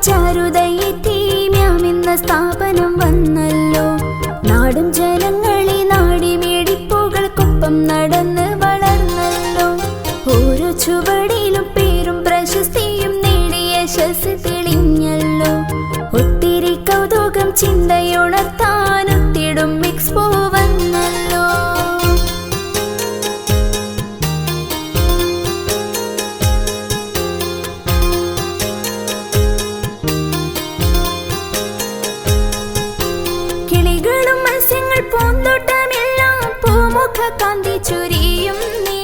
ചാരുതയേറ്റി മ്യാമെന്ന സ്ഥാപനം വന്നല്ലോ. നാടും ജനങ്ങളെ നാടി മേടിപ്പുകൾക്കൊപ്പം നടന്ന് വളർന്നല്ലോ. ഓരോ ചുവടിലും പേരും പ്രശസ്തിയും നേടി യശസ് തെളിഞ്ഞല്ലോ. ഒത്തിരി കൗതുകം ചിന്തയുണർത്താനൊത്തിടും എക്സ്പോ വന്നല്ലോ. കിളികളും മത്സ്യങ്ങൾ പൂന്തോട്ടമെല്ലാം പൂമുഖ കാന്തി ചൊരിയും നീ.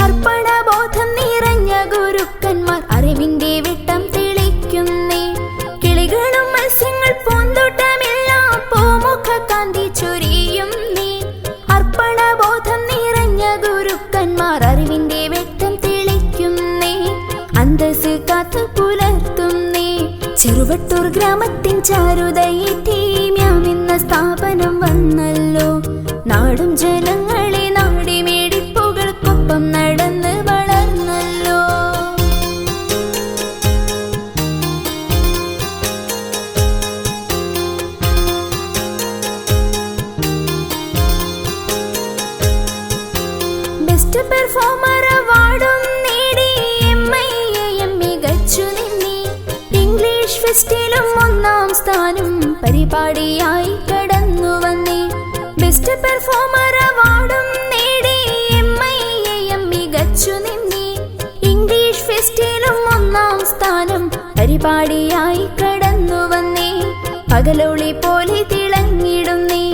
അർപ്പണബോധം നിറഞ്ഞ ഗുരുക്കന്മാർ അറിവിന്റെ വെട്ടം തെളിക്കുന്നേ. കിളികളും മത്സ്യങ്ങൾ പൂന്തോട്ടമെല്ലാം പൂമുഖ കാന്തി ചൊരിയും നീ. അർപ്പണബോധം നിറഞ്ഞ ഗുരുക്കന്മാർ അറിവിന്റെ വെട്ടം തെളിക്കുന്നേ. അന്തസ് കാത്തു പുലർത്തുന്നേ. ചെറുവട്ടൂർ ഗ്രാമത്തിൻ ചാരുതയേറ്റി മ്യാമെന്ന സ്ഥാപനം വന്നല്ലോ. നാടും ജനങ്ങളെ നാടി മേടിപ്പുകൾക്കൊപ്പം നടന്ന് വളർന്നല്ലോ. ബെസ്റ്റ് പെർഫോമർ അവാർഡും നേടി MIAM മികച്ചു നിന്നി. ഇംഗ്ലീഷ് ഫെസ്റ്റിലും ഒന്നാം സ്ഥാനം പരിപാടിയായി കടന്നു വന്നേ. ബെസ്റ്റ് പെർഫോമർ അവാർഡും നേടി MIAM മികച്ചു നിന്നി. ഇംഗ്ലീഷ് ഫെസ്റ്റിലും ഒന്നാം സ്ഥാനം പരിപാടിയായി കടന്നു വന്നേ. പകലോളി പോലെ തിളങ്ങിടുന്നേ.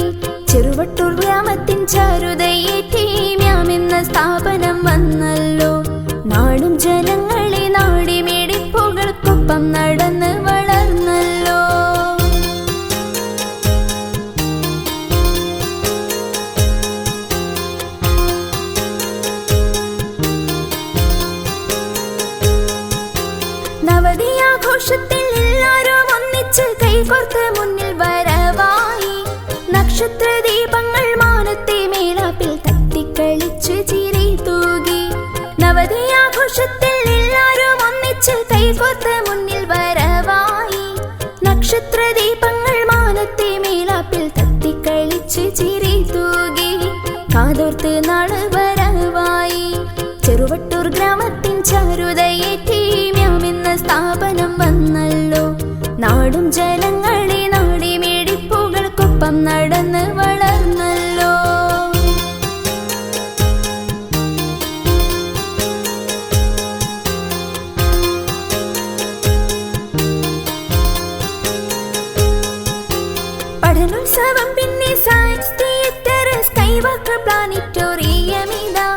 ചെറുവട്ടൂർ ഗ്രാമത്തിൻ ചാരുതയേറ്റി മ്യാമെന്ന സ്ഥാപനം വന്നല്ലോ. നാടും ജനങ്ങളെ നാടി മേടിപ്പുകൾക്കൊപ്പം നടന്ന് വളർന്നല്ലോ. നവതിയാഘോഷത്തിൽ എല്ലാരും ഒന്നിച്ച് കൈകോർത്ത് മുന്നിൽ വരവായി. നക്ഷത്ര ദീപങ്ങൾ മാനത്തെ മേലാപ്പിൽ തട്ടിക്കളിച്ച് ചിരി തൂകി. നവതിയാഘോഷത്തിൽ എല്ലാരും ഒന്നിച്ച് കൈകോർത്ത് മുന്നിൽ വരവായി. നക്ഷത്ര ദീപങ്ങൾ മാനത്തെ മേലാപ്പിൽ തട്ടിക്കളിച്ച് ചിരി തൂകി. കാതോർത്ത് നാള് വരവായി. ചെറുവട്ടൂർ ഗ്രാമത്തിൻ ചാരുതയേറ്റി മ്യാമെന്ന സ്ഥാപനം വന്നല്ലോ. നാടും ജനങ്ങളെ നാടി മേടിപ്പുകൾക്കൊപ്പം നടന്ന് വളർന്നല്ലോ. പഠനോത്സവം പിന്നെ സയൻസ് തിയേറ്റർ സ്കൈവാക്കർ പ്ലാനറ്റോറിയം ഇതാ.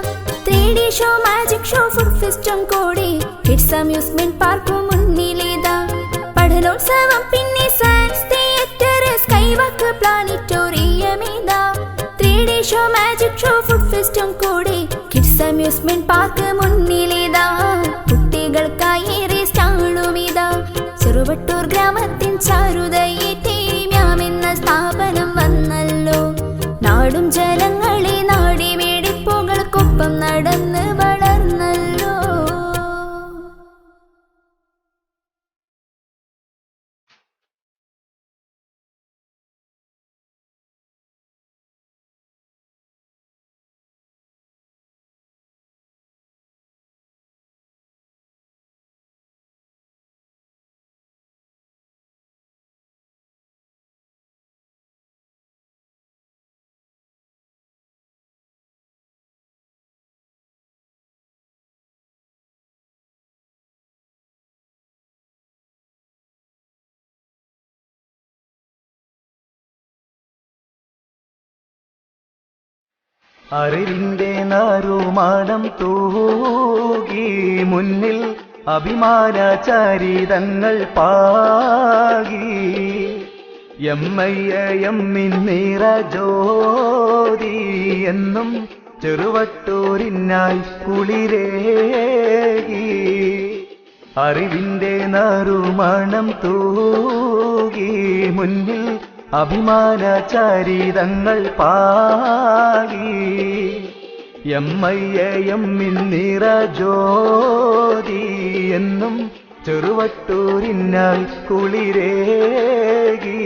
3D show magic show food ഫെസ്റ്റും കൂടി കിഡ്സ് അമ്യൂസ്മെന്റ് പാർക്കും മുന്നിലിതാ. പഠനോത്സവം പിന്നെ സയൻസ് തിയേറ്റർ സ്കൈവാക്കർ പ്ലാനറ്റോറിയം ഇതാ. 3D show magic show food ഫെസ്റ്റും കൂടി കിഡ്സ് അമ്യൂസ്മെന്റ് പാർക്ക് മുന്നിലിതാ. കുട്ടികൾക്കായി ഏറെ സ്റ്റാളും ഇതാ. ചെറുവട്ടൂർ ഗ്രാമത്തിൻ ചാരുതയേറ്റി മ്യാമെന്ന സ്ഥാപനം വന്നല്ലോ. നാടും ജനങ്ങളെ നാടി മേടിപ്പുകൾക്കൊപ്പം നടന്ന് വളർന്നല്ലോ. അറിവിന്റെ നാരുമാടം തൂകി മുന്നിൽ അഭിമാനചരിതങ്ങൾ പാകി. MIAM നിറജ്യോതി എന്നും ചെറുവട്ടൂരിനായി കുളിരേകി. അറിവിന്റെ നാരുമണം തൂകി മുന്നിൽ അഭിമാനചരിതങ്ങൾ പാകി. MIAM നിറജ്യോതി എന്നും ചെറുവട്ടൂരിനായി കുളിരേകി.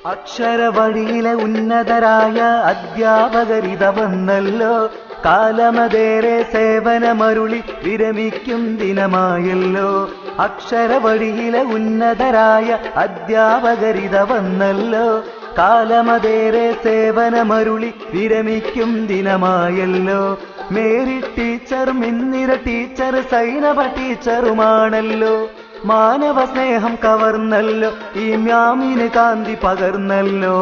അക്ഷരവഴിയിലെ ഉന്നതരായ അധ്യാപകരിത വന്നല്ലോ. കാലമതേറെ സേവനമരുളി വിരമിക്കും ദിനമായല്ലോ. അക്ഷരവഴിയിലെ ഉന്നതരായ അധ്യാപകരിത വന്നല്ലോ. കാലമതേറെ സേവനമരുളി വിരമിക്കും ദിനമായല്ലോ. മേരി ടീച്ചർ, മിന്നിര ടീച്ചർ, സൈനബ ടീച്ചറുമാണല്ലോ. മാനവ സ്നേഹം കവർന്നല്ലോ, ഈ മ്യാമിന് കാന്തി പകർന്നല്ലോ.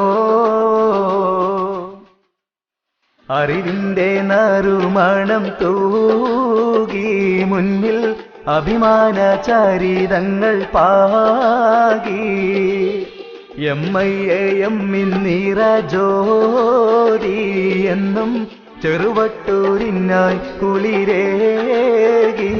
അറിവിന്റെ നറുമണം തൂകി മുന്നിൽ അഭിമാന ചരിതങ്ങൾ പാകി. MIAM നിറ ജ്യോതി എന്നും ചെറുവട്ടൂരിനായി കുളിരേകി.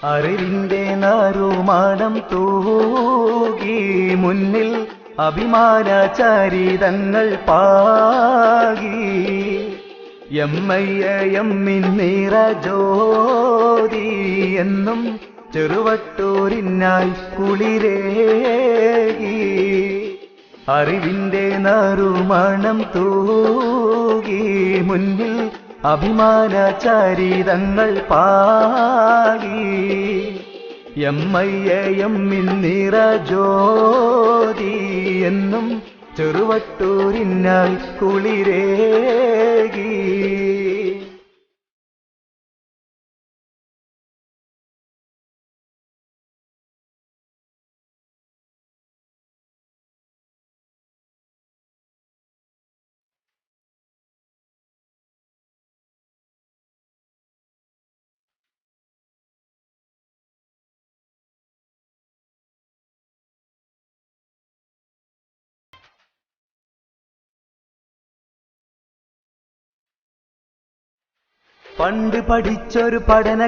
അറിവിന്റെ നറുമണം തൂകി മുന്നിൽ അഭിമാന ചരിതങ്ങൾ പാകി. MIAM നിറ ജ്യോതി എന്നും ചെറുവട്ടൂരിനായി കുളിരേകി. അറിവിന്റെ നറുമണം തൂകി മുന്നിൽ അഭിമാന ചരിതങ്ങൾ പാകി. MIAM നിറ ജ്യോതി എന്നും ചെറുവട്ടൂരിനായി കുളിരേകി. പണ്ട് പഠിച്ചൊരു പഠന